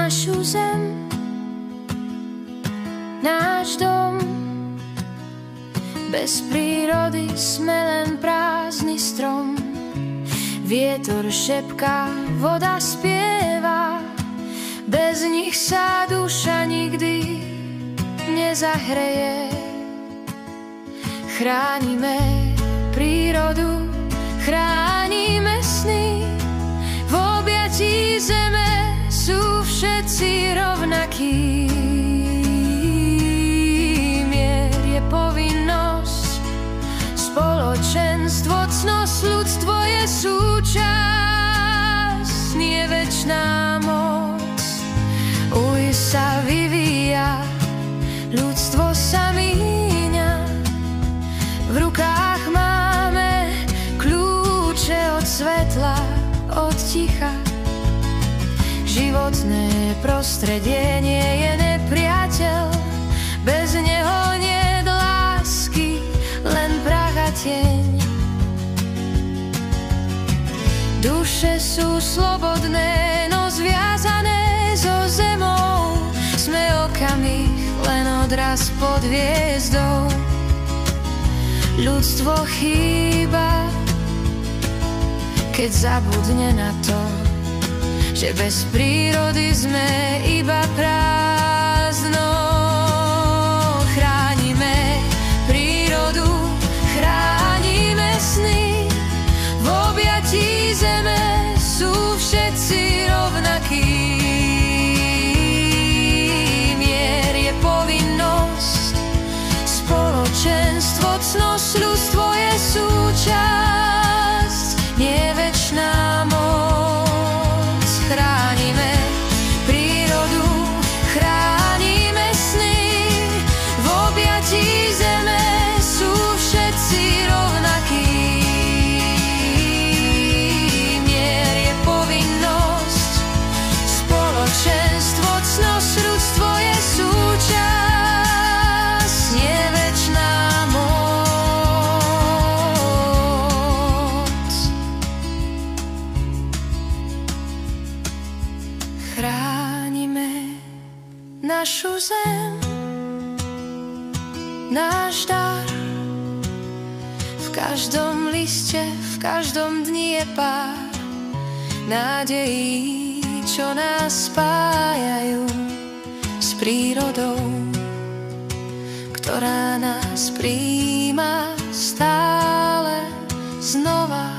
našu zem, náš dom. Bez prírody sme len prázdny strom. Vietor šepká, voda spieva, bez nich sa duša nikdy nezahreje. Chránime prírodu, chránime sny, v objatí zeme sú všetci rovnakí. Mier je povinnosť, spoločenstvo, cnosť, ľudstvo je súčasť, nie večná moc. Ujsť sa vyvíja, ľudstvo sa míňa, v rukách máme kľúče od svetla, od ticha. Životné prostredie nie je nepriateľ, bez neho nie je lásky, len prach a tieň. Duše sú slobodné, no zviazané so zemou, sme okamih, len odraz pod hviezdou. Ľudstvo chýba, keď zabudne na to, že bez prírody sme iba prázdno. Chránime prírodu, chránime sny, v objatí zeme sú všetci rovnakí. Mier je povinnosť, spoločenstvo, cnosť, ľudstvo je súčasť, nie večná moc. Chránime prírodu, chránime sny, v objatí zeme sú všetci rovnakí. Mier je povinnosť, spoločenstvo, cnosť, ľudstvo je súčasť, nie večná moc. Chránime našu zem, náš dar. V každom liste, v každom dni je pár nádejí, čo nás spájajú s prírodou, ktorá nás prijíma stále znova.